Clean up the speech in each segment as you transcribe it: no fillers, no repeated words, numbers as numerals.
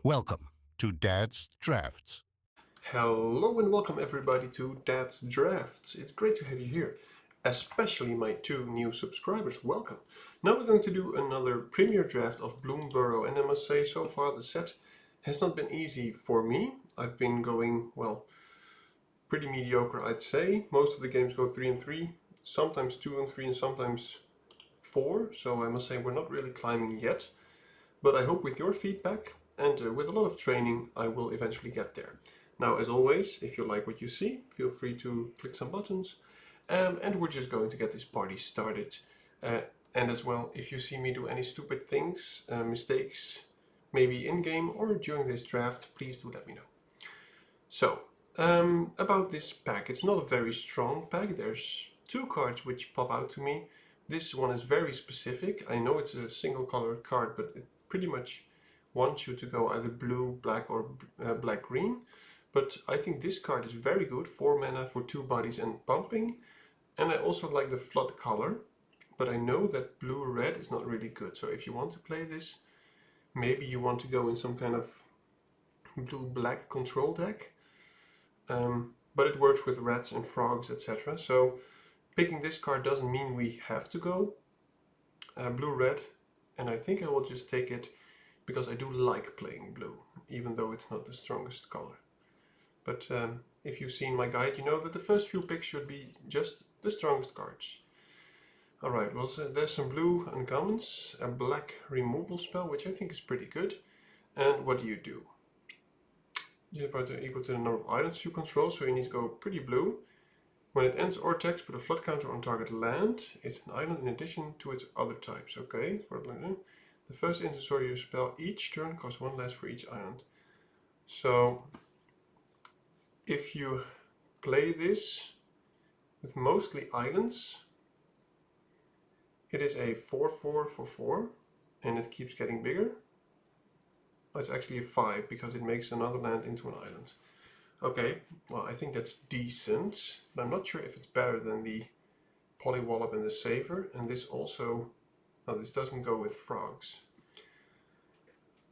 Welcome to Dad's Drafts. Hello and welcome everybody to Dad's Drafts. It's great to have you here, especially my two new subscribers. Welcome. Now we're going to do another premiere draft of bloomburrow, and I must say so far the set has not been easy for me. I've been going, well, pretty mediocre I'd say. Most of the games go 3 and 3, sometimes 2 and 3 and sometimes 4, so I must say we're not really climbing yet. But I hope with your feedback and with a lot of training I will eventually get there. Now, as always, if you like what you see, feel free to click some buttons. And we're just going to get this party started. And as well, if you see me do any stupid things, mistakes, maybe in-game or during this draft, please do let me know. So, about this pack. It's not a very strong pack. There's two cards which pop out to me. This one is very specific. I know it's a single colored card, but it pretty much wants you to go either blue, black, or black-green. But I think this card is very good, 4 mana for 2 bodies and pumping. And I also like the flood color, but I know that blue-red is not really good. So if you want to play this, maybe you want to go in some kind of blue-black control deck. But it works with rats and frogs, etc. So picking this card doesn't mean we have to go blue-red. And I think I will just take it because I do like playing blue, even though it's not the strongest color. But if you've seen my guide, you know that the first few picks should be just the strongest cards. Alright, well, so there's some blue uncommons, a black removal spell, which I think is pretty good. And what do? Is equal to the number of islands you control, so you need to go pretty blue. When it ends or attacks, put a flood counter on target land. It's an island in addition to its other types. Okay, for the first instance or your spell each turn costs 1 less for each island. So if you play this with mostly islands, it is a 4/4 for 4, and it keeps getting bigger. Oh, it's actually a 5 because it makes another land into an island. Okay, well, I think that's decent, but I'm not sure if it's better than the Polywallop and the Saver, and this also... No, this doesn't go with frogs.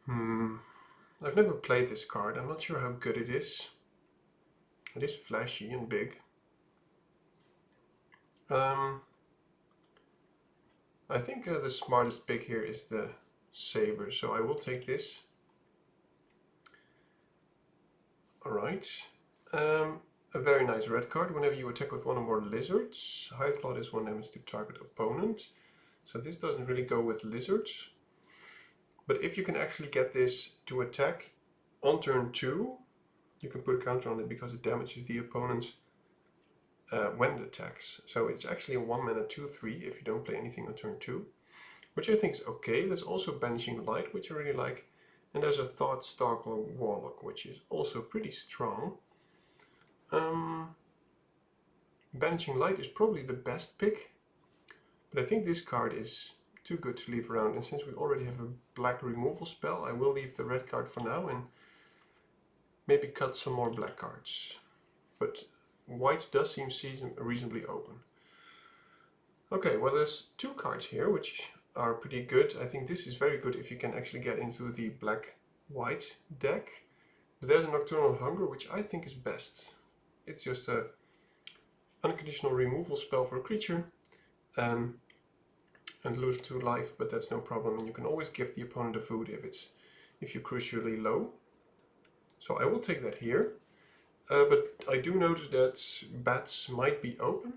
I've never played this card. I'm not sure how good it is. It is flashy and big. I think the smartest pick here is the Saver, so I will take this. Alright. A very nice red card. Whenever you attack with one or more lizards, Hide Claw is 1 damage to target opponent. So this doesn't really go with lizards. But if you can actually get this to attack on turn 2, you can put a counter on it because it damages the opponent when it attacks. So it's actually a 1 mana 2/3 if you don't play anything on turn 2, which I think is okay. There's also Banishing Light, which I really like. And there's a Thought Stalker Warlock, which is also pretty strong. Banishing Light is probably the best pick, but I think this card is too good to leave around. And since we already have a black removal spell, I will leave the red card for now and maybe cut some more black cards. But white does seem reasonably open. Okay, well, there's 2 cards here which are pretty good. I think this is very good if you can actually get into the black-white deck. But there's a Nocturnal Hunger, which I think is best. It's just a unconditional removal spell for a creature and lose 2 life, but that's no problem. And you can always give the opponent a food if you're crucially low. So I will take that here. But I do notice that bats might be open.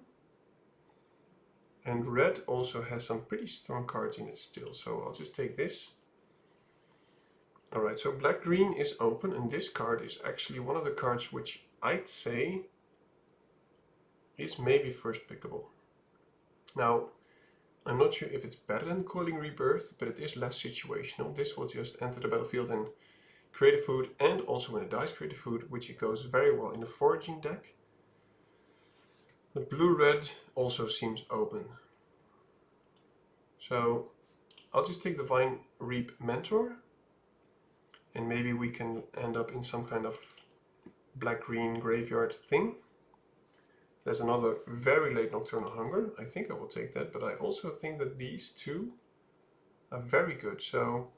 And red also has some pretty strong cards in it still, so I'll just take this. Alright, so black-green is open, and this card is actually one of the cards which I'd say is maybe first pickable. Now, I'm not sure if it's better than Coiling Rebirth, but it is less situational. This will just enter the battlefield and create a food, and also when it dies create a food, which it goes very well in the foraging deck. But blue-red also seems open. So I'll just take the Vine Reap Mentor, and maybe we can end up in some kind of black-green graveyard thing. There's another very late Nocturnal Hunger. I think I will take that, but I also think that these two are very good. So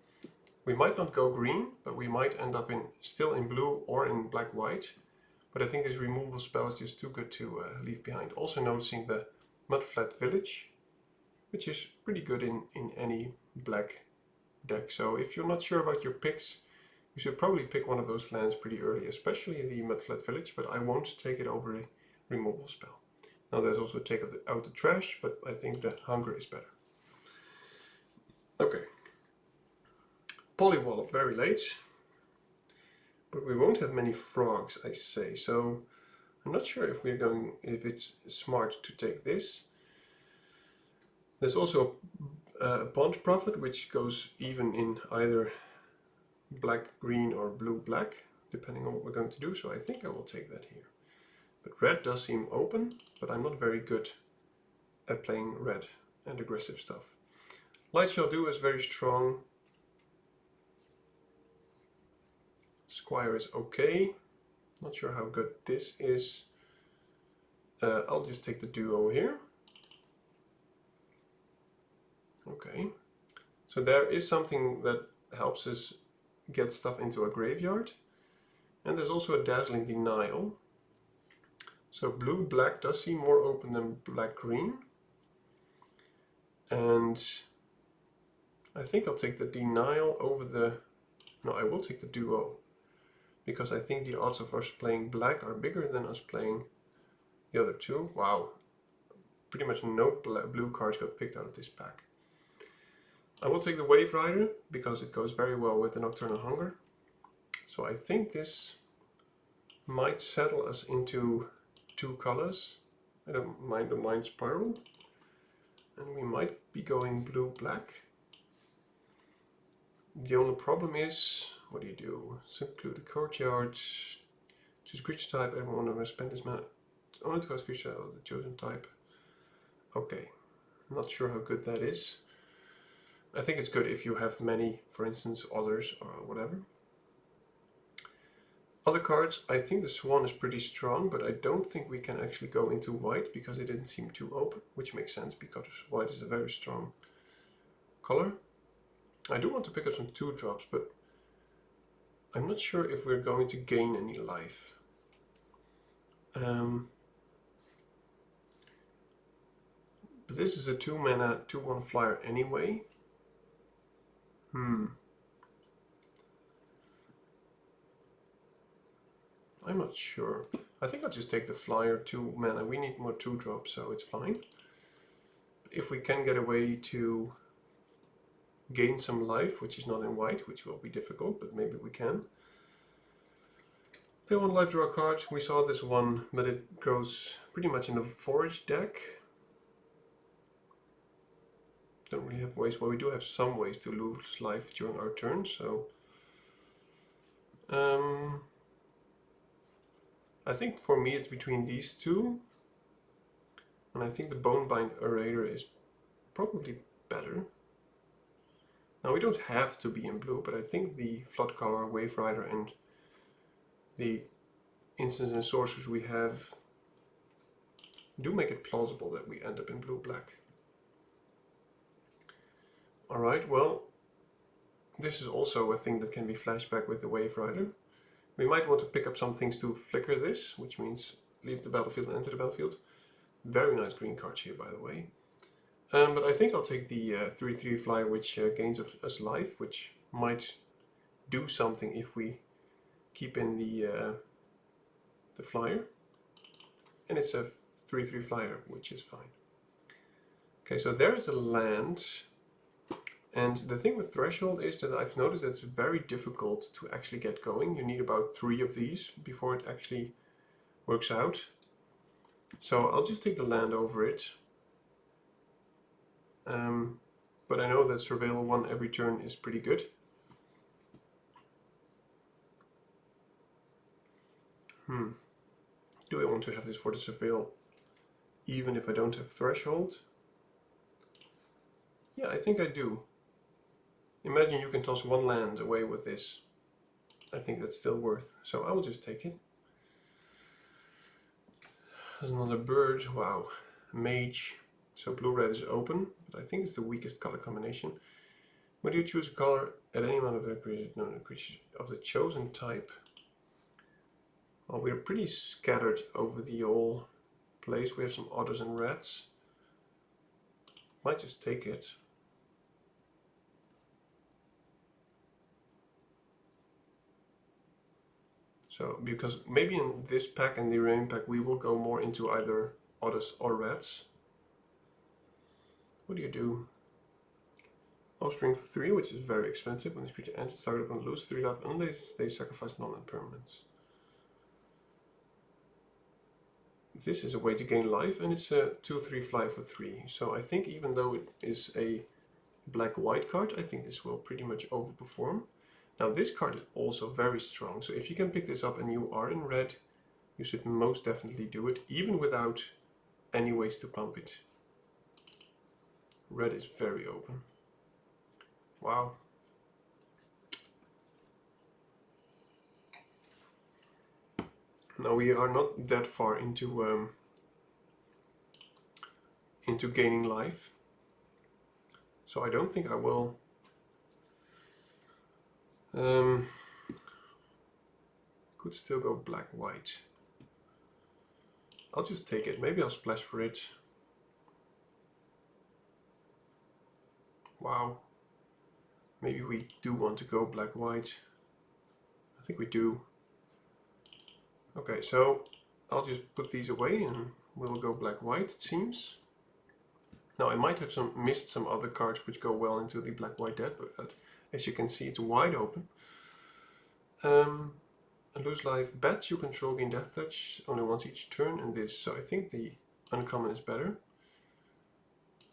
We might not go green, but we might end up still in blue or in black-white. But I think this removal spell is just too good to leave behind. Also noticing the Mudflat Village, which is pretty good in any black deck. So if you're not sure about your picks, you should probably pick one of those lands pretty early, especially the Mudflat Village, but I won't take it over a removal spell. Now there's also take out the trash, but I think the hunger is better. Okay. Polywallop very late, but we won't have many frogs, I say, so I'm not sure if if it's smart to take this. There's also a Bond Prophet, which goes even in either black-green or blue-black, depending on what we're going to do, so I think I will take that here. But red does seem open, but I'm not very good at playing red and aggressive stuff. Light Shall Do is very strong. Squire is okay. Not sure how good this is. I'll just take the duo here. Okay. So there is something that helps us get stuff into a graveyard. And there's also a Dazzling Denial. So blue-black does seem more open than black-green. And I think I'll take the Denial over the... No, I will take the duo. Because I think the odds of us playing black are bigger than us playing the other two. Wow. Pretty much no blue cards got picked out of this pack. I will take the Wave Rider because it goes very well with the Nocturnal Hunger. So I think this might settle us into two colors. I don't mind the Mind Spiral. And we might be going blue-black. The only problem is, what do? Seclude the Courtyard, choose creature type, I want to spend this mana only to cast creature of the chosen type. Okay, not sure how good that is. I think it's good if you have many, for instance, others or whatever. Other cards, I think the Swan is pretty strong, but I don't think we can actually go into white because it didn't seem too open, which makes sense because white is a very strong color. I do want to pick up some 2-drops, but I'm not sure if we're going to gain any life. But this is a 2-mana, 2/1 flyer anyway. I'm not sure. I think I'll just take the flyer 2 mana. We need more 2-drops, so it's fine. If we can get a way to gain some life, which is not in white, which will be difficult, but maybe we can. Pay 1 life, draw a card. We saw this one, but it goes pretty much in the Forage deck. Don't really have ways. Well, we do have some ways to lose life during our turn, so... I think for me it's between these two. And I think the Bonebind Orator is probably better. Now we don't have to be in blue, but I think the Floodcower, Wave Rider and the instants and sorcerers we have do make it plausible that we end up in blue-black. Alright, well, this is also a thing that can be flashed back with the Wave Rider. We might want to pick up some things to flicker this, which means leave the battlefield and enter the battlefield. Very nice green cards here, by the way. But I think I'll take the 3/3 flyer, which gains us life, which might do something if we keep in the flyer. And it's a 3/3 flyer, which is fine. Okay, so there is a land. And the thing with Threshold is that I've noticed that it's very difficult to actually get going. You need about 3 of these before it actually works out. So I'll just take the land over it. But I know that Surveil 1 every turn is pretty good. Do I want to have this for the Surveil even if I don't have Threshold? Yeah, I think I do. Imagine you can toss 1 land away with this. I think that's still worth. So I will just take it. There's another bird. Wow. Mage. So blue-red is open, but I think it's the weakest color combination. When you choose a color at any amount of the creature of the chosen type, well, we're pretty scattered over the whole place. We have some otters and rats. Might just take it. So, because maybe in this pack and the rain pack we will go more into either otters or rats. What do you do? Offspring for 3, which is very expensive. When this creature enters target opponent lose 3 life unless they sacrifice non-permanents. This is a way to gain life, and it's a 2/3 fly for 3. So I think even though it is a black-white card, I think this will pretty much overperform. Now this card is also very strong, so if you can pick this up and you are in red, you should most definitely do it, even without any ways to pump it. Red is very open. Wow. Now we are not that far into gaining life, so I don't think I will. Could still go black-white. I'll just take it. Maybe I'll splash for it. Wow. Maybe we do want to go black-white. I think we do. Okay, so I'll just put these away and we'll go black-white, it seems. Now I might have missed some other cards which go well into the black-white deck, but as you can see it's wide open. Lose life, bats you control gain death touch only once each turn in this, so I think the uncommon is better.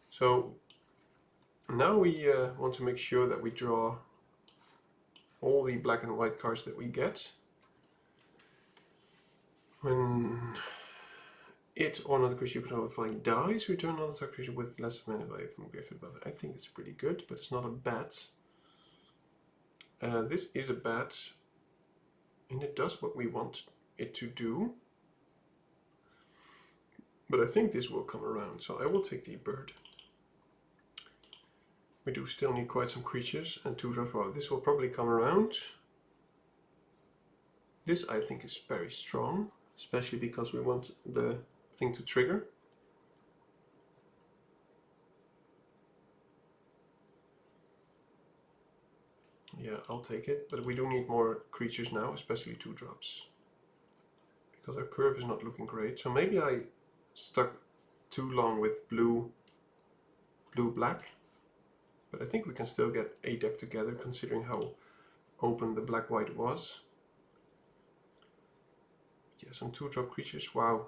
So now we want to make sure that we draw all the black and white cards that we get. When it or another creature you control with flying dies, return another target creature with less mana value from graveyard battle. I think it's pretty good, but it's not a bat. This is a bat, and it does what we want it to do. But I think this will come around, so I will take the bird. We do still need quite some creatures and 2-drops. Wow, this will probably come around. This I think is very strong, especially because we want the thing to trigger. Yeah, I'll take it, but we do need more creatures now, especially 2-drops. Because our curve is not looking great. So maybe I stuck too long with blue-black. But I think we can still get a deck together considering how open the black-white was. Yeah, some 2-drop creatures, wow.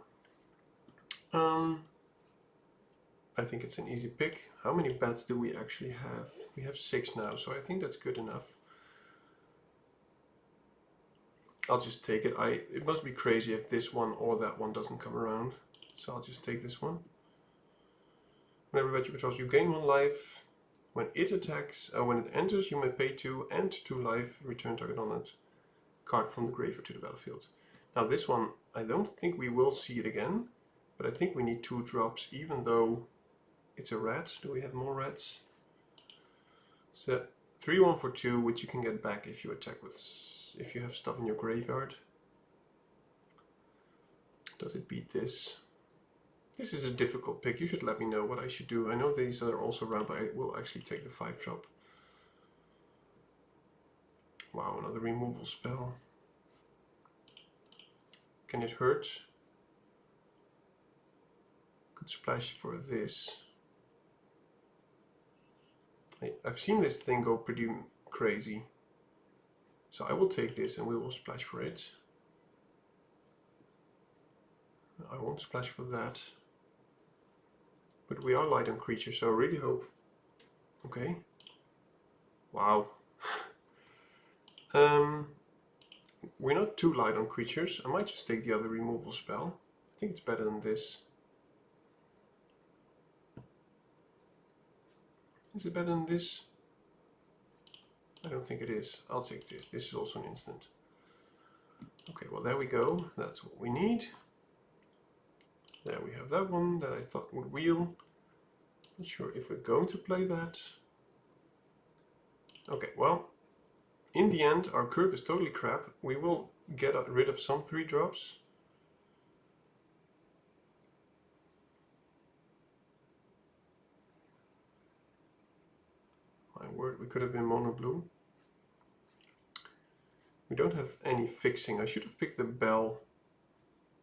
I think it's an easy pick. How many bats do we actually have? We have 6 now, so I think that's good enough. I'll just take it. It must be crazy if this one or that one doesn't come around. So I'll just take this one. Whenever you control, you gain 1 life. When it attacks, when it enters, you may pay 2 and 2 life. Return target on that card from the graveyard to the battlefield. Now this one, I don't think we will see it again, but I think we need 2-drops, even though it's a rat. Do we have more rats? So 3/1 for 2, which you can get back if you attack with, if you have stuff in your graveyard. Does it beat this? This is a difficult pick. You should let me know what I should do. I know these are also around, but I will actually take the 5-drop. Wow, another removal spell. Can it hurt? Could splash for this. I've seen this thing go pretty crazy. So I will take this and we will splash for it. I won't splash for that. But we are light on creatures, so I really hope. Okay. Wow. We're not too light on creatures. I might just take the other removal spell. I think it's better than this. Is it better than this? I don't think it is. I'll take this. This is also an instant. Okay, well there we go. That's what we need. There we have that one that I thought would wheel. Not sure if we're going to play that. Okay, well, in the end, our curve is totally crap. We will get rid of some 3-drops. My word, we could have been mono blue. We don't have any fixing. I should have picked the bell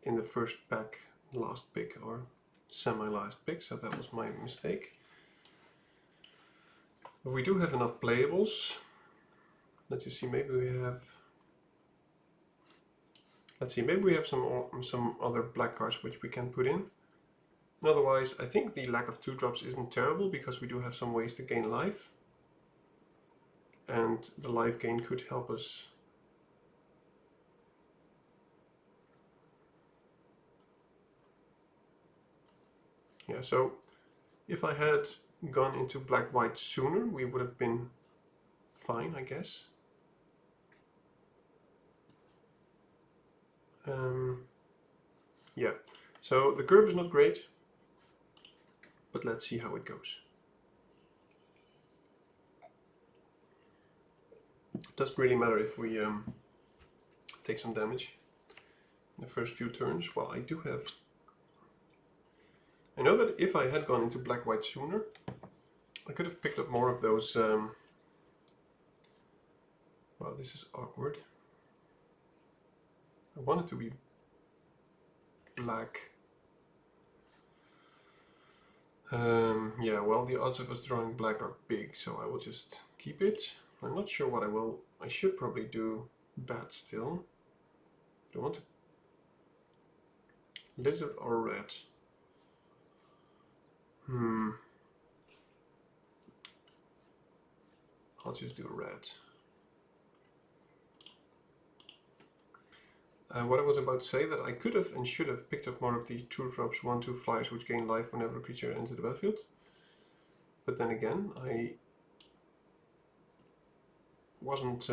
in the first pack, last pick, or semi-last pick, so that was my mistake. But we do have enough playables. Let's just see, maybe we have... Let's see, maybe we have some other black cards which we can put in. And otherwise, I think the lack of 2-drops isn't terrible, because we do have some ways to gain life. And the life gain could help us. Yeah, so if I had gone into black-white sooner, we would have been fine, I guess. Yeah, so the curve is not great, but let's see how it goes. It doesn't really matter if we take some damage in the first few turns. Well, I do have... I know that if I had gone into black-white sooner, I could have picked up more of those... Wow, this is awkward. I want it to be black. Yeah, well, the odds of us drawing black are big, so I will just keep it. I'm not sure what I will... I should probably do bat still. Do I want to... Lizard or red? I'll just do red. What I was about to say, that I could have and should have picked up more of the 2-drops 1/2 flyers which gain life whenever a creature enters the battlefield. But then again, I wasn't...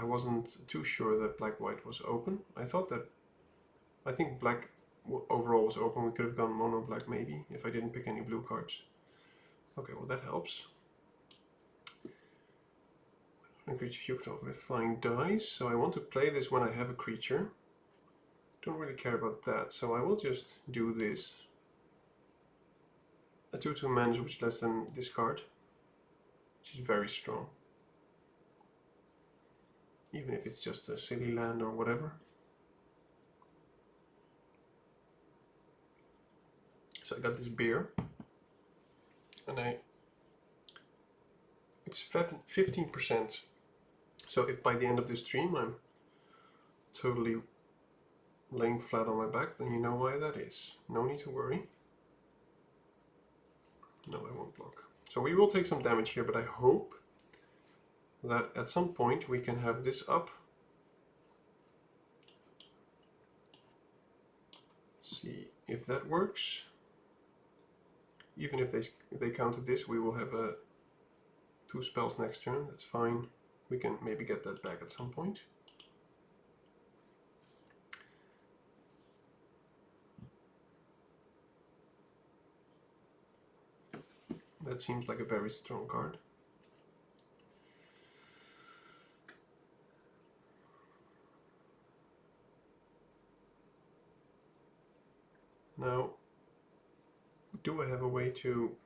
I wasn't too sure that black-white was open. I think black overall was open. We could have gone mono-black maybe, if I didn't pick any blue cards. Okay, well that helps. A creature huked off with flying dice, so I want to play this when I have a creature. Don't really care about that, so I will just do this. A 2/2 manage, which lets them discard, which is very strong. Even if it's just a silly land or whatever. So I got this beer, and it's 15%. So if by the end of this stream I'm totally laying flat on my back, then you know why that is. No need to worry. No, I won't block. So we will take some damage here, but I hope that at some point we can have this up. See if that works. Even if they counter this, we will have 2 spells next turn. That's fine. We can maybe get that back at some point. That seems like a very strong card. Now, do I have a way to...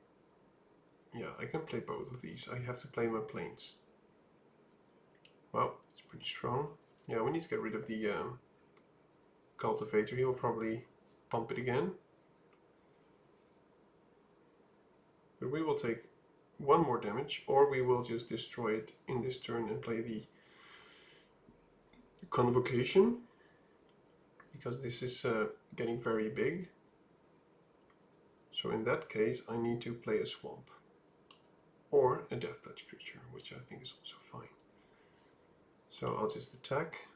Yeah, I can play both of these. I have to play my planes. Well, it's pretty strong. Yeah, we need to get rid of the cultivator. He'll probably pump it again. But we will take 1 more damage, or we will just destroy it in this turn and play the Convocation, because this is getting very big. So in that case, I need to play a swamp or a death touch creature, which I think is also fine. So I'll just attack.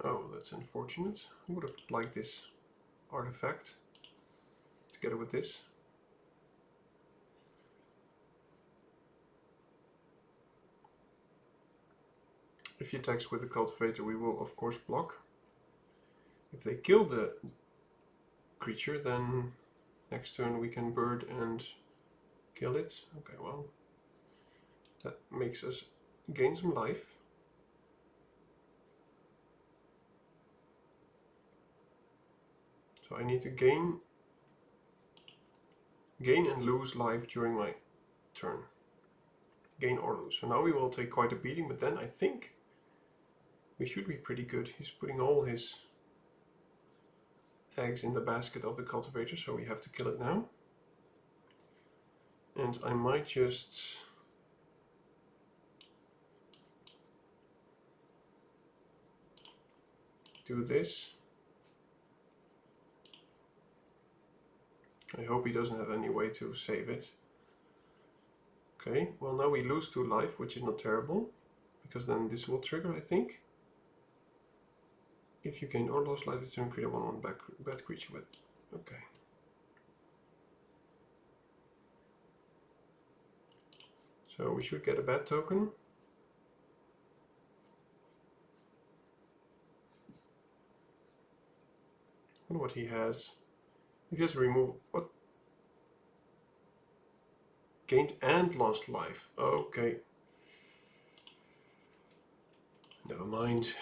Oh, that's unfortunate. I would have liked this artifact together with this. If he attacks with the cultivator, we will of course block. If they kill the creature, then next turn we can bird and kill it. Okay, well, that makes us gain some life. So I need to gain and lose life during my turn. Gain or lose. So now we will take quite a beating, but then I think we should be pretty good. He's putting all his eggs in the basket of the cultivator, so we have to kill it now. And I might just do this. I hope he doesn't have any way to save it. Okay, well now we lose 2 life, which is not terrible, because then this will trigger, I think. If you gain or lost life, this turn create a 1/1 bad creature with. Okay. So we should get a bad token. I wonder what he has. He has remove what? Gained and lost life. Okay. Never mind.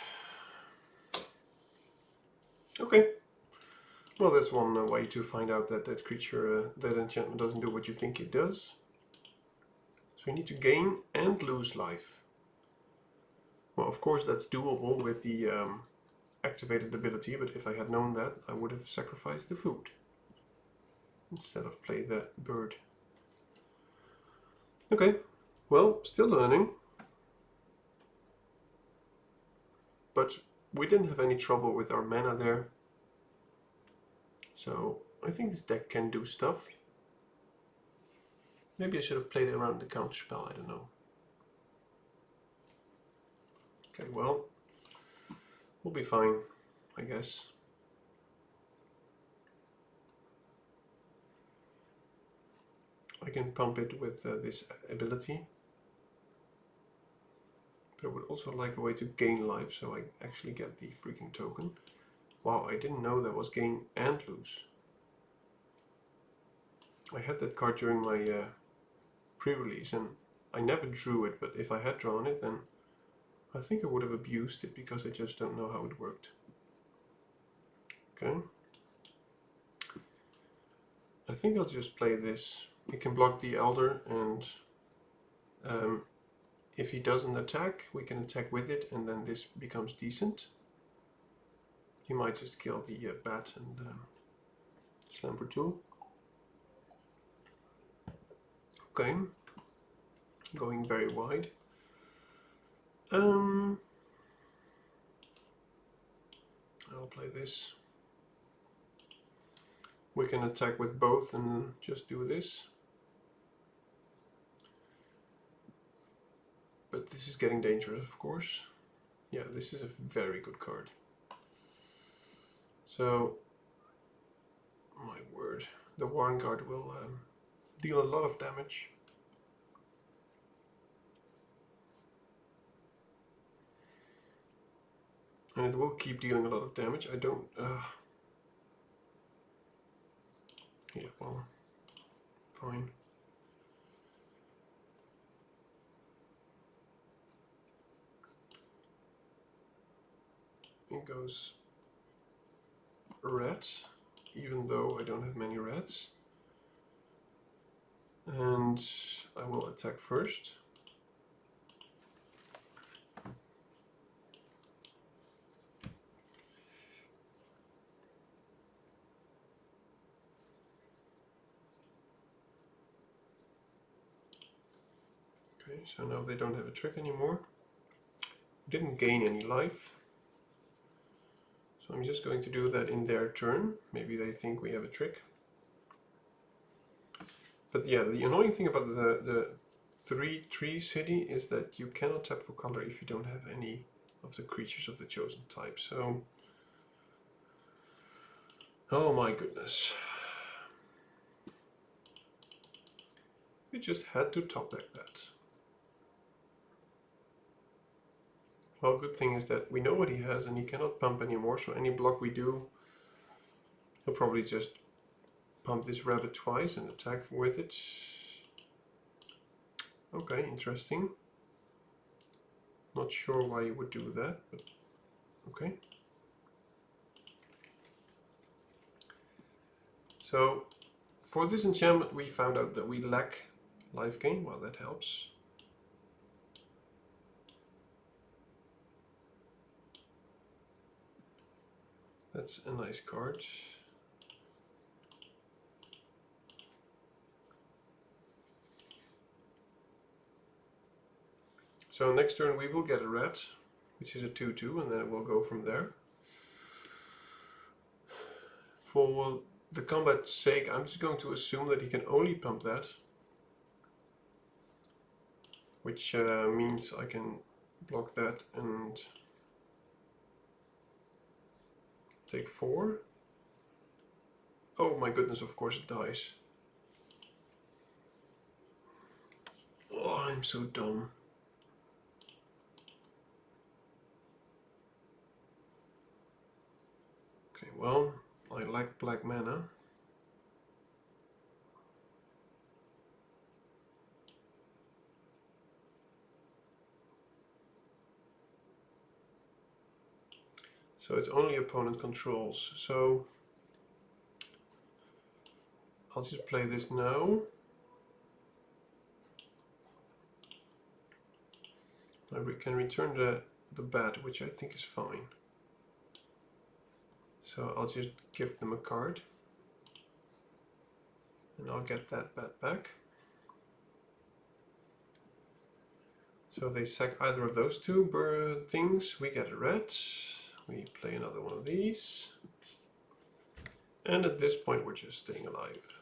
Okay. Well, that's one way to find out that that creature, that enchantment doesn't do what you think it does. So you need to gain and lose life. Well, of course that's doable with the activated ability, but if I had known that, I would have sacrificed the food instead of play the bird. Okay, well, still learning. But we didn't have any trouble with our mana there. So I think this deck can do stuff. Maybe I should have played it around the counterspell, I don't know. Okay, well, we'll be fine, I guess. I can pump it with this ability. But I would also like a way to gain life, so I actually get the freaking token. Wow, I didn't know there was gain and lose. I had that card during my pre-release and I never drew it, but if I had drawn it, then I think I would have abused it because I just don't know how it worked. Okay. I think I'll just play this. It can block the Elder, and if he doesn't attack, we can attack with it, and then this becomes decent. He might just kill the bat and slam for 2. Okay. Going very wide. I'll play this. We can attack with both and just do this. But this is getting dangerous, of course. Yeah, this is a very good card. So, my word, the Warren Guard will deal a lot of damage. And it will keep dealing a lot of damage. I don't... yeah, well, fine. It goes red, even though I don't have many reds. And I will attack first. Okay, so now they don't have a trick anymore. Didn't gain any life. So I'm just going to do that in their turn. Maybe they think we have a trick. But yeah, the annoying thing about the 3/3 city is that you cannot tap for color if you don't have any of the creatures of the chosen type. So Oh my goodness. We just had to top deck that. Well, good thing is that we know what he has and he cannot pump anymore, so any block we do, he'll probably just pump this rabbit twice and attack with it. Okay, interesting. Not sure why you would do that, but okay. So, for this enchantment we found out that we lack life gain. Well, that helps. That's a nice card. So next turn we will get a rat, which is a 2/2, and then we'll go from there. For the combat's sake, I'm just going to assume that he can only pump that, which means I can block that and take 4. Oh my goodness, of course it dies. Oh, I'm so dumb. Okay, well, I lack black mana. So it's only opponent controls. So I'll just play this now. We can return the bat, which I think is fine. So I'll just give them a card. And I'll get that bat back. So they sack either of those two things. We get a red. We play another one of these. And at this point we're just staying alive.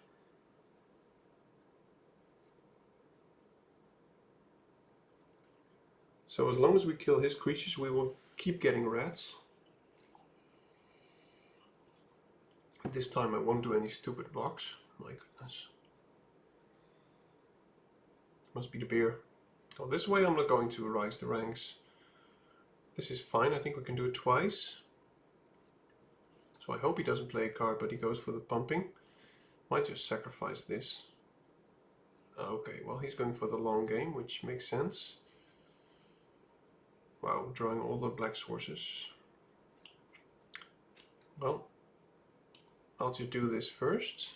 So as long as we kill his creatures, we will keep getting rats. This time I won't do any stupid blocks. My goodness. Must be the beer. Well, this way I'm not going to rise the ranks. This is fine. I think we can do it twice. So I hope he doesn't play a card, but he goes for the pumping. Might just sacrifice this. Okay, well he's going for the long game, which makes sense. Wow, drawing all the black sources. Well, I'll just do this first.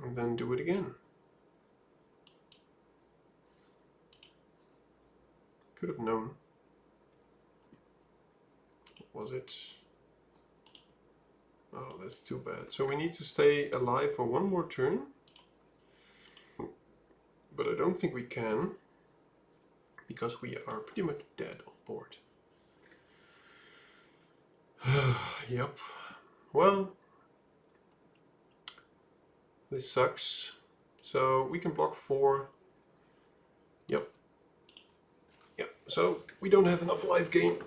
And then do it again. Could have known. What was it? Oh, that's too bad. So we need to stay alive for one more turn. But I don't think we can, because we are pretty much dead on board. Yep. Well, this sucks. So we can block 4. Yep. Yep. So we don't have enough life gain.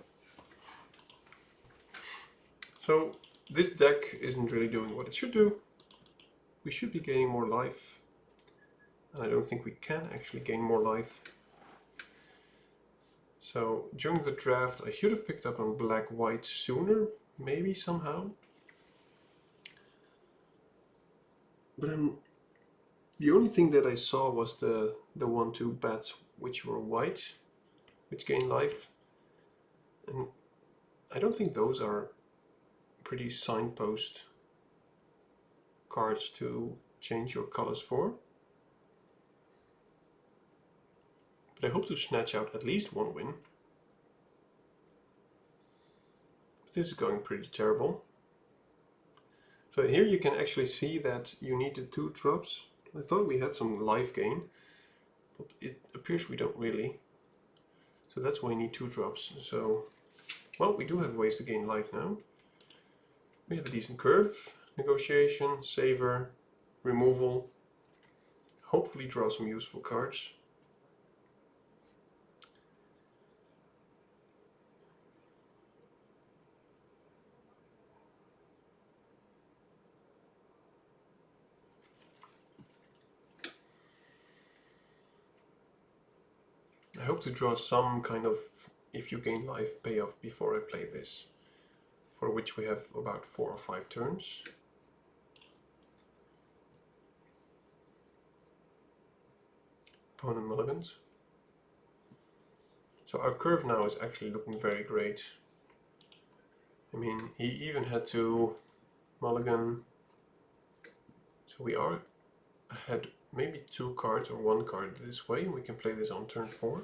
So this deck isn't really doing what it should do. We should be gaining more life. And I don't think we can actually gain more life. So during the draft I should have picked up on black-white sooner, maybe somehow. But the only thing that I saw was the 1/2 bats which were white, which gain life. And I don't think those are pretty signpost cards to change your colors for. But I hope to snatch out at least one win. But this is going pretty terrible. So here you can actually see that you need the 2 drops. I thought we had some life gain, but it appears we don't really. So that's why you need 2 drops. So, well, we do have ways to gain life now. We have a decent curve, negotiation, savor, removal. Hopefully draw some useful cards. hope to draw some kind of if you gain life payoff before I play this, for which we have about 4 or 5 turns. Opponent mulligans. So our curve now is actually looking very great. I mean, he even had to mulligan. So we are ahead maybe 2 cards or 1 card this way. We can play this on turn 4.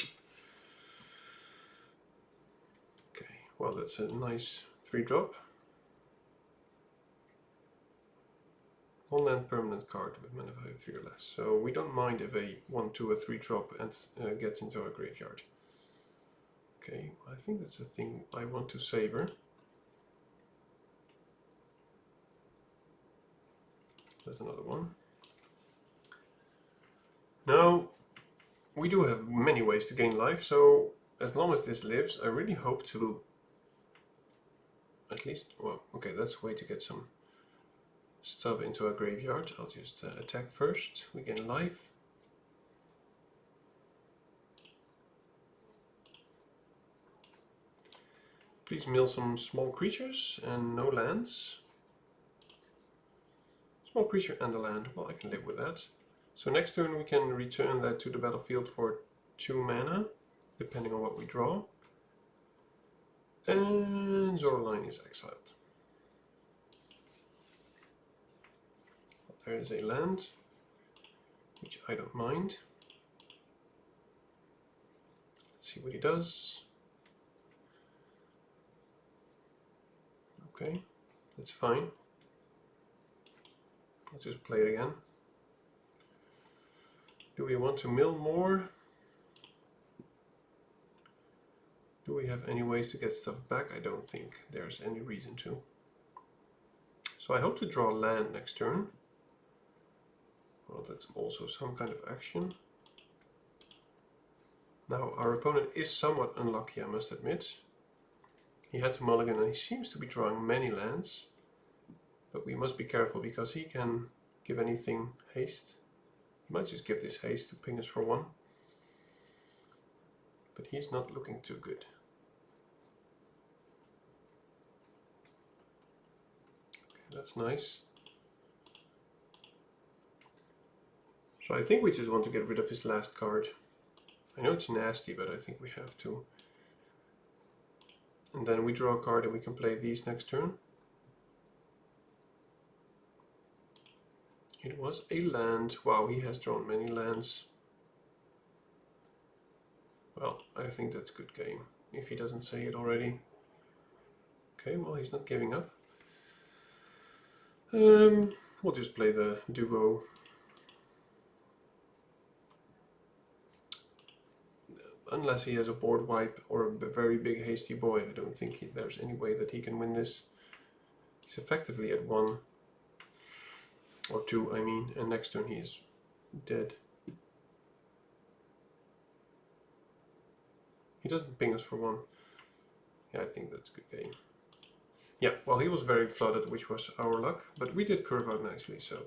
Okay, well that's a nice 3-drop. 1 land permanent card with mana value 3 or less. So we don't mind if a 1/2 or 3-drop and gets into our graveyard. Okay, I think that's the thing I want to savor. There's another one. Now, we do have many ways to gain life, so as long as this lives, I really hope to at least, well, okay, that's a way to get some stuff into our graveyard. I'll just attack first. We gain life. Please mill some small creatures and no lands. Small creature and a land. Well, I can live with that. So next turn we can return that to the battlefield for 2 mana, depending on what we draw. And Zorline is exiled. There is a land, which I don't mind. Let's see what he does. Okay, that's fine. Let's just play it again. Do we want to mill more? Do we have any ways to get stuff back? I don't think there's any reason to. So I hope to draw land next turn. Well, that's also some kind of action. Now, our opponent is somewhat unlucky, I must admit. He had to mulligan and he seems to be drawing many lands. But we must be careful because he can give anything haste. He might just give this haste to ping us for 1. But he's not looking too good. Okay, that's nice. So I think we just want to get rid of his last card. I know it's nasty, but I think we have to. And then we draw a card and we can play these next turn. It was a land. Wow, he has drawn many lands. Well, I think that's good game, if he doesn't say it already. Okay, well, he's not giving up. We'll just play the duo. Unless he has a board wipe or a very big hasty boy, I don't think there's any way that he can win this. He's effectively at 1 or 2, I mean, and next turn he's dead. He doesn't ping us for 1. Yeah, I think that's a good game. Yeah, well, he was very flooded, which was our luck, but we did curve out nicely, so.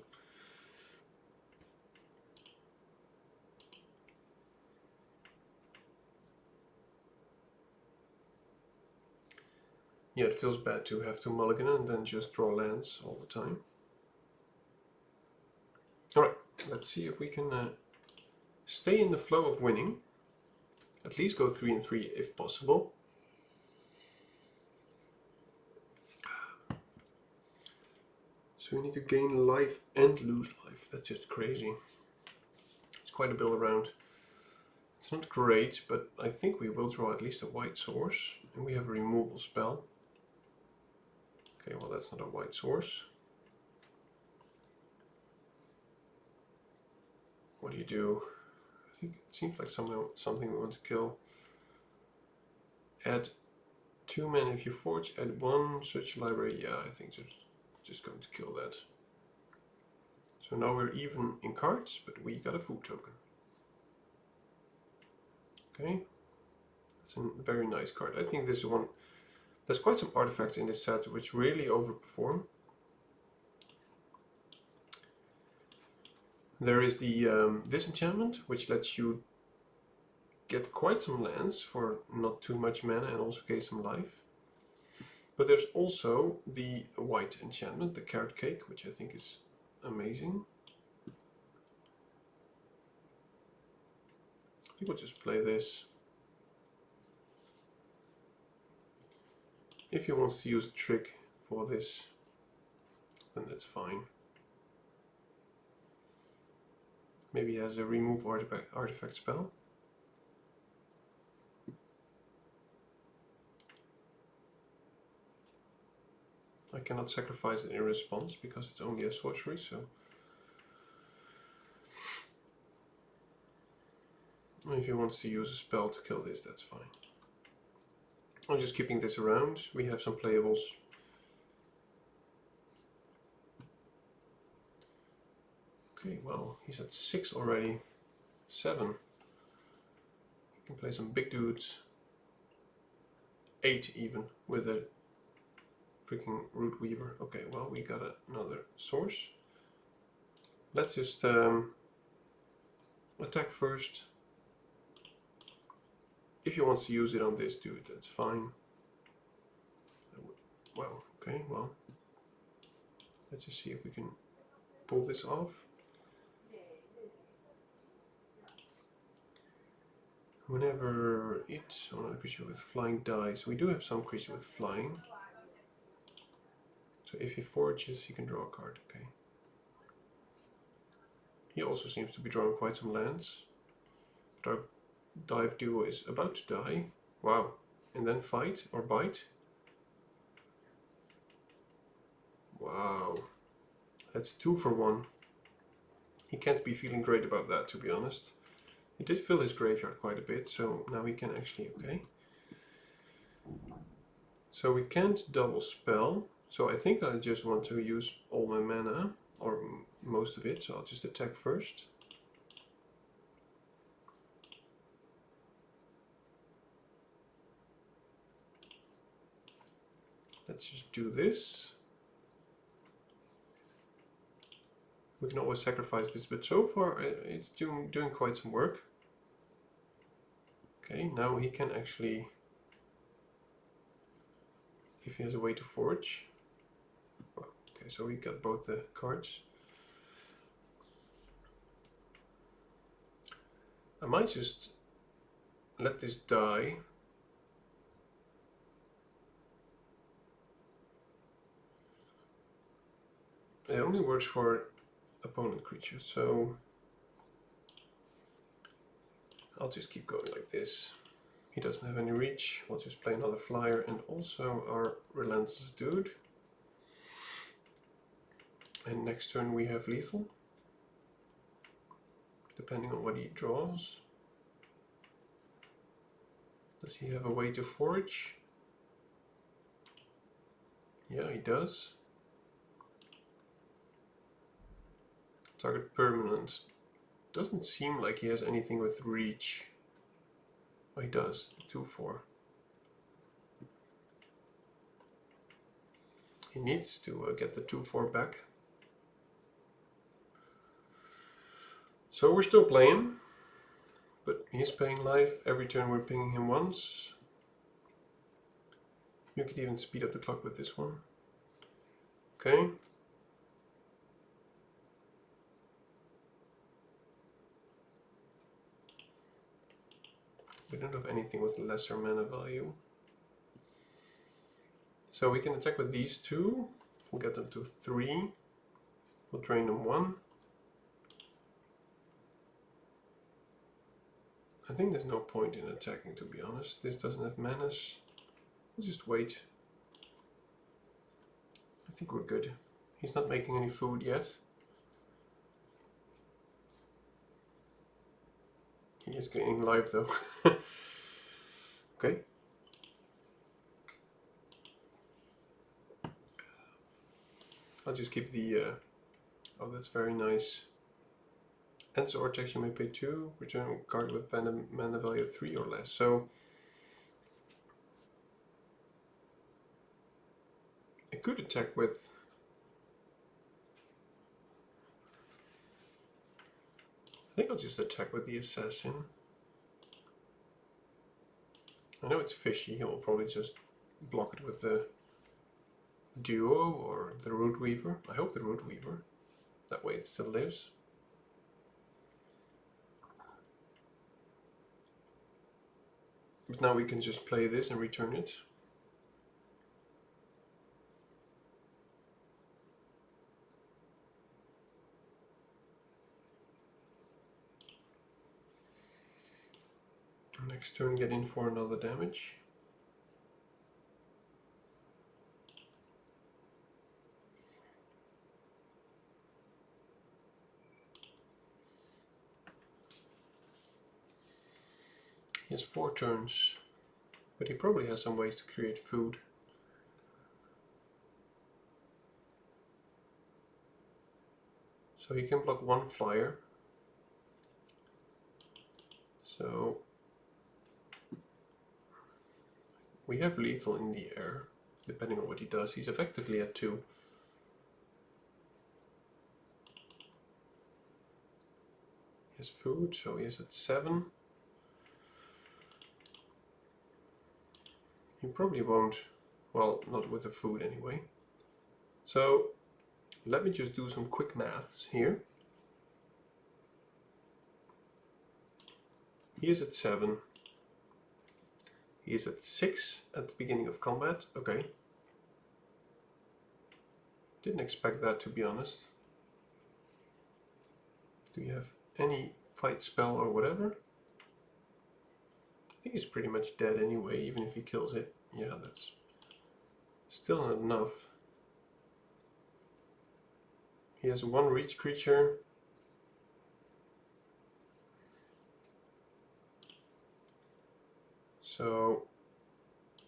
Yeah, it feels bad to have to mulligan and then just draw lands all the time. Alright, let's see if we can stay in the flow of winning. At least go 3 and 3 if possible. So we need to gain life and lose life. That's just crazy. It's quite a build around. It's not great, but I think we will draw at least a white source. And we have a removal spell. Okay, well that's not a white source. What do you do? I think it seems like something we want to kill. Add 2 mana if you forge, add 1 such library. Yeah, I think just going to kill that. So now we're even in cards, but we got a food token. Okay, that's a very nice card. I think this is one. There's quite some artifacts in this set which really overperform. There is the disenchantment, which lets you get quite some lands for not too much mana and also gain some life. But there's also the white enchantment, the carrot cake, which I think is amazing. I think we'll just play this. If he wants to use a trick for this, then that's fine. Maybe he has a remove artifact spell. I cannot sacrifice it in response because it's only a sorcery, so... If he wants to use a spell to kill this, that's fine. I'm just keeping this around. We have some playables. Okay, well, he's at 6 already. 7. He can play some big dudes. 8 even, with a freaking Root Weaver. Okay, well, we got another source. Let's just attack first. If he wants to use it on this dude, that's fine. Well, okay, well. Let's just see if we can pull this off. Whenever it's on a creature with flying dies, we do have some creature with flying. So if he forages, he can draw a card, okay. He also seems to be drawing quite some lands. But our dive duo is about to die. Wow. And then fight or bite. Wow. That's 2 for 1. He can't be feeling great about that, to be honest. He did fill his graveyard quite a bit, so now he can actually, okay. So we can't double spell. So I think I just want to use all my mana, or most of it, so I'll just attack first. Let's just do this. We can always sacrifice this, but so far it's doing quite some work. Okay, now he can actually, if he has a way to forge. Well, okay, so we got both the cards. I might just let this die. It only works for opponent creatures, so I'll just keep going like this. He doesn't have any reach. We'll just play another flyer and also our relentless dude. And next turn we have lethal, depending on what he draws. Does he have a way to forge? Yeah, he does. Target permanent. Doesn't seem like he has anything with reach. Oh, he does. 2/4. He needs to get the 2/4 back. So we're still playing, but he's paying life. Every turn we're pinging him once. You could even speed up the clock with this one. Okay. We don't have anything with lesser mana value. So we can attack with these two. We'll get them to 3. We'll drain them 1. I think there's no point in attacking, to be honest. This doesn't have manas. We'll just wait. I think we're good. He's not making any food yet. He is gaining life though. Okay. I'll just keep the... oh, that's very nice. Answer or text, you may pay 2. Return a card with mana value 3 or less. So I could attack with... I think I'll just attack with the assassin. I know it's fishy, he'll probably just block it with the Duo or the Root Weaver. I hope the Root Weaver. That way it still lives. But now we can just play this and return it. Next turn get in for another damage. He has 4 turns, but he probably has some ways to create food. So he can block 1 flyer. So we have lethal in the air, depending on what he does. He's effectively at 2. He has food, so he is at 7. He probably won't, well, not with the food anyway. So let me just do some quick maths here. He is at 7. He is at 6 at the beginning of combat. Okay. Didn't expect that, to be honest. Do you have any fight spell or whatever? I think he's pretty much dead anyway, even if he kills it. Yeah, that's still not enough. He has 1 reach creature. So,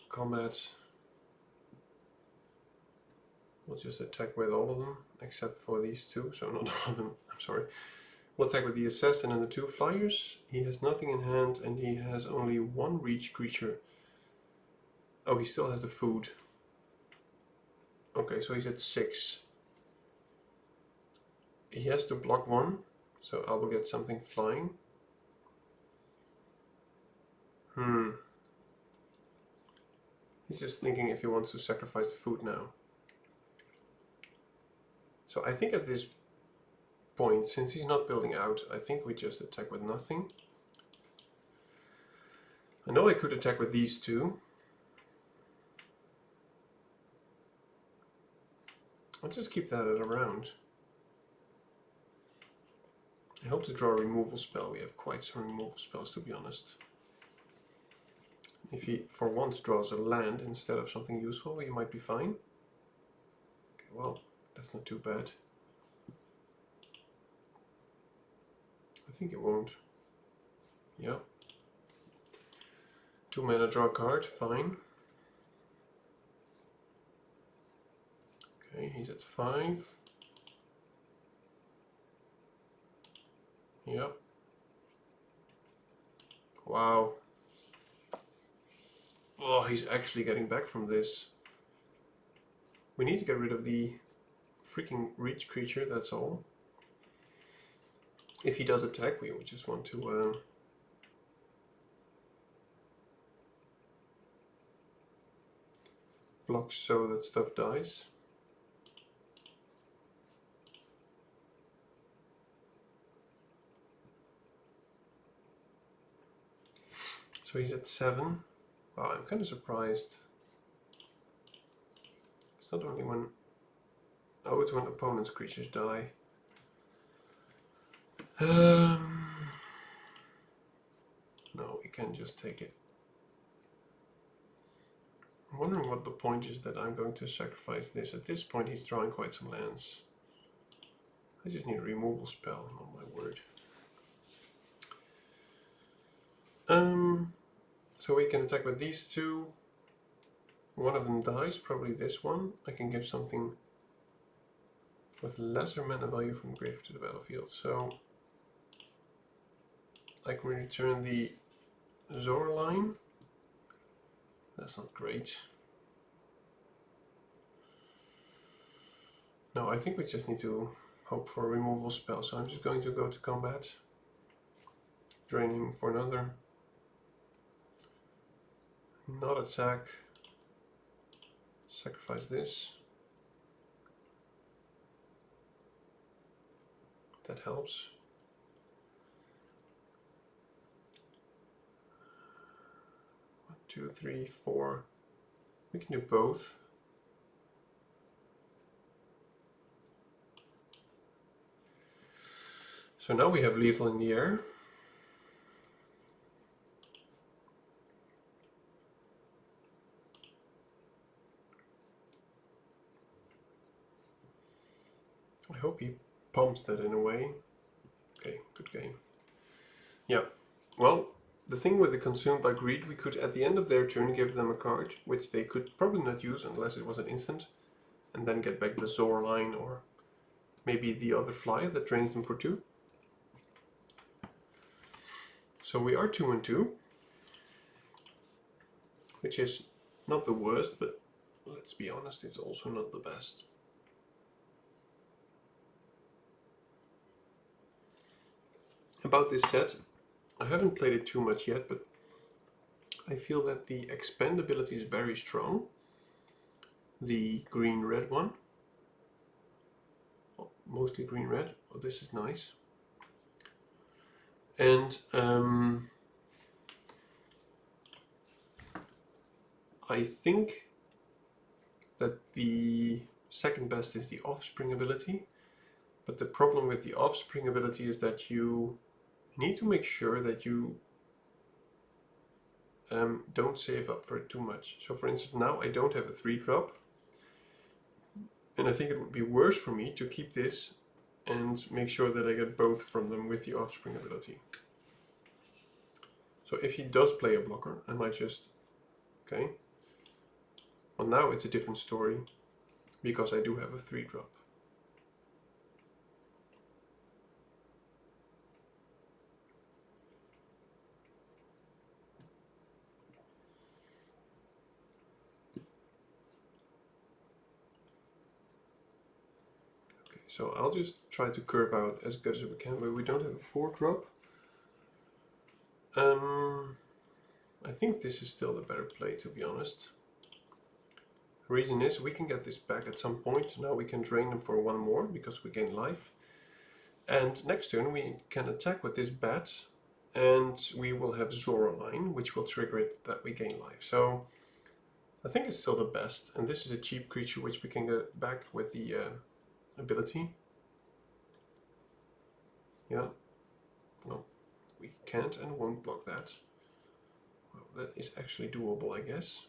combat, we'll just attack with all of them, except for these 2, so not all of them, I'm sorry. We'll attack with the Assassin and the 2 flyers. He has nothing in hand and he has only 1 reach creature. Oh, he still has the food. Okay, so he's at 6. He has to block 1, so I will get something flying. He's just thinking if he wants to sacrifice the food now. So I think at this point, since he's not building out, I think we just attack with nothing. I know I could attack with these 2. I'll just keep that around. I hope to draw a removal spell. We have quite some removal spells, to be honest. If he for once draws a land instead of something useful, he might be fine. Okay, well, that's not too bad. I think it won't. Yeah. 2 mana, draw a card, fine. Okay, he's at 5. Yep. Wow. Oh, he's actually getting back from this. We need to get rid of the freaking reach creature, that's all. If he does attack, we just want to block so that stuff dies. So he's at 7. Wow, I'm kind of surprised. It's not only when... Oh, it's when opponent's creatures die. No, we can't just take it. I'm wondering what the point is that I'm going to sacrifice this. At this point he's drawing quite some lands. I just need a removal spell, oh my word. So we can attack with these 2. One of them dies, probably this one. I can give something with lesser mana value from the grave to the battlefield. So I can return the Zora line. That's not great. No, I think we just need to hope for a removal spell. So I'm just going to go to combat. Drain him for another. not attack, sacrifice this. That helps. One, two, three, four. We can do both. So now we have lethal in the air. I hope he pumps that in a way. Okay, good game. Yeah, well, the thing with the Consumed by Greed, we could at the end of their turn give them a card, which they could probably not use unless it was an instant, and then get back the Zor line or maybe the other flyer that drains them for 2. So we are 2 and 2, which is not the worst, but let's be honest, it's also not the best. About this set, I haven't played it too much yet, but I feel that the expand ability is very strong. The green-red one. Well, mostly green-red. Oh, this is nice. And I think that the second best is the offspring ability. But the problem with the offspring ability is that you need to make sure that you don't save up for it too much. So for instance, now I don't have a 3-drop. And I think it would be worse for me to keep this and make sure that I get both from them with the offspring ability. So if he does play a blocker, I might just... Okay. Well, now it's a different story, because I do have a 3-drop. Okay, so I'll just try to curve out as good as we can, but we don't have a 4-drop. I think this is still the better play, to be honest. The reason is we can get this back at some point. Now we can drain them for 1 more because we gain life. And next turn we can attack with this bat, and we will have Zora line, which will trigger it that we gain life. So I think it's still the best, and this is a cheap creature which we can get back with the ability. Yeah, no, we can't and won't block that. Well, that is actually doable, I guess.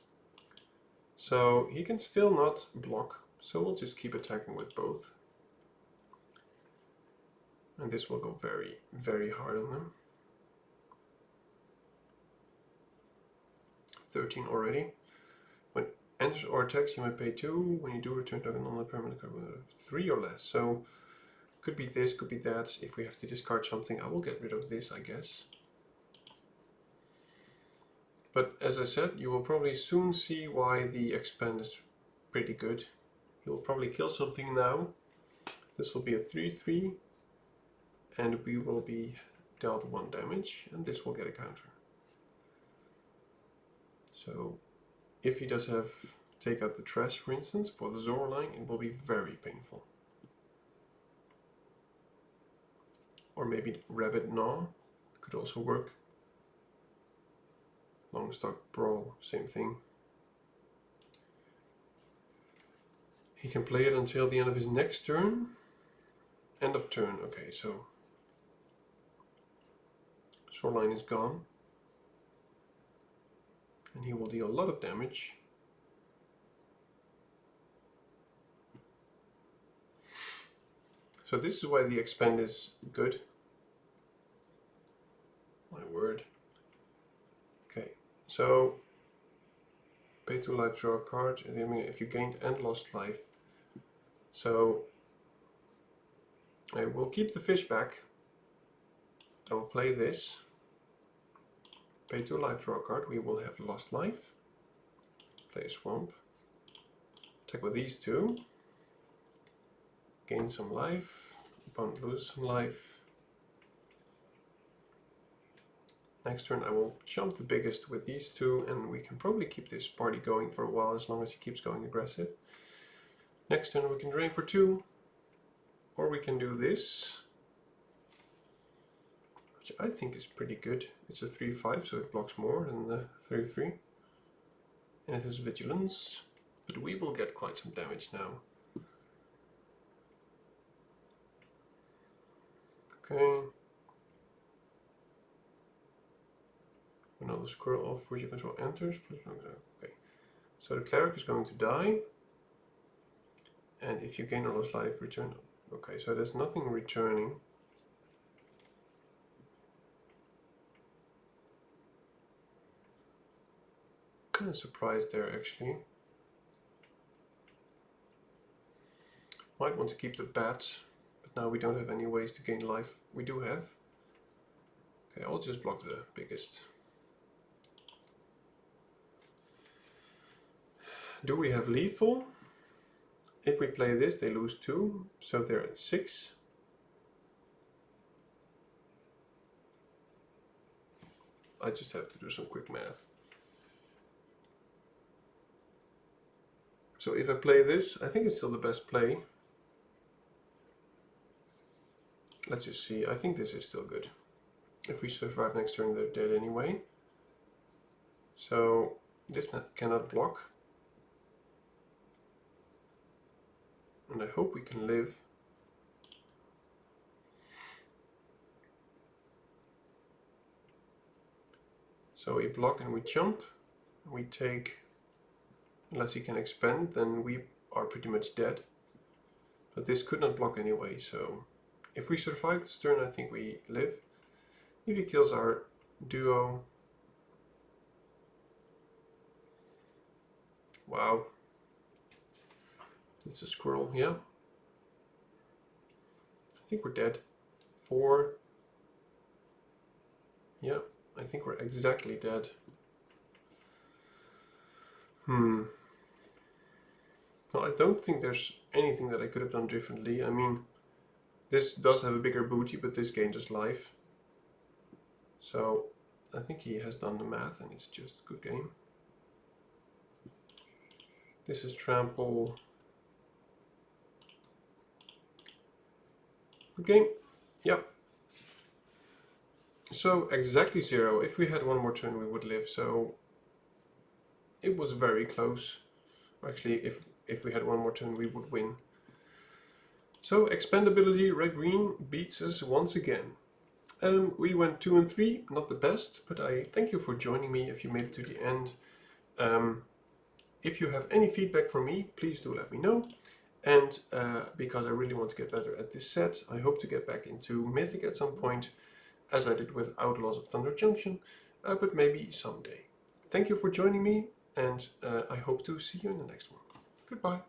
So he can still not block, so we'll just keep attacking with both. And this will go very, very hard on them. 13 already. When enters or attacks, you may pay 2. When you do return token on a permanent card, 3 or less. So could be this, could be that. If we have to discard something, I will get rid of this, I guess. But as I said, you will probably soon see why the expand is pretty good. He will probably kill something now. This will be a 3/3, and we will be dealt 1 damage, and this will get a counter. So if he does have take out the trash, for instance, for the Zora line, it will be very painful. Or maybe Rabbit Gnaw could also work. Longstock Brawl, same thing. He can play it until the end of his next turn. End of turn, okay, so Shoreline is gone. And he will deal a lot of damage. So this is why the expand is good. My word. Okay, so pay 2 life, draw a card, and if you gained and lost life. So I will keep the fish back. I will play this. Pay 2 life, draw a card. We will have lost life. Play a swamp. Attack with these 2. Gain some life. Opponent loses some life. Next turn I will jump the biggest with these two, and we can probably keep this party going for a while as long as he keeps going aggressive. Next turn we can drain for 2, or we can do this, which I think is pretty good. It's a 3-5, so it blocks more than the 3-3. And it has vigilance, but we will get quite some damage now. Okay. Another squirrel off which you control enters. Okay. So the cleric is going to die. And if you gain or lose life, return. Okay, so there's nothing returning. Kind of surprised there actually. Might want to keep the bats, but now we don't have any ways to gain life. We do have. Okay, I'll just block the biggest. Do we have lethal? If we play this, they lose 2, so they're at 6. I just have to do some quick math. So if I play this, I think it's still the best play. Let's just see. I think this is still good. If we survive next turn, they're dead anyway. So this cannot block. And I hope we can live. So we block and we jump. We take, unless he can expand, then we are pretty much dead. But this could not block anyway, so if we survive this turn, I think we live. If he kills our duo... Wow. It's a squirrel, yeah. I think we're dead. 4. Yeah, I think we're exactly dead. Well, I don't think there's anything that I could have done differently. I mean, this does have a bigger booty, but this gains us life. So I think he has done the math and it's just a good game. This is trample. Good game. Yep. So exactly 0. If we had one more turn we would live, so it was very close. Actually, if we had one more turn we would win. So expandability, red-green beats us once again. We went 2 and 3, not the best, but I thank you for joining me if you made it to the end. If you have any feedback for me, please do let me know. And because I really want to get better at this set, I hope to get back into Mythic at some point, as I did with Outlaws of Thunder Junction, but maybe someday. Thank you for joining me, and I hope to see you in the next one. Goodbye.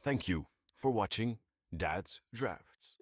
Thank you for watching Dad's Drafts.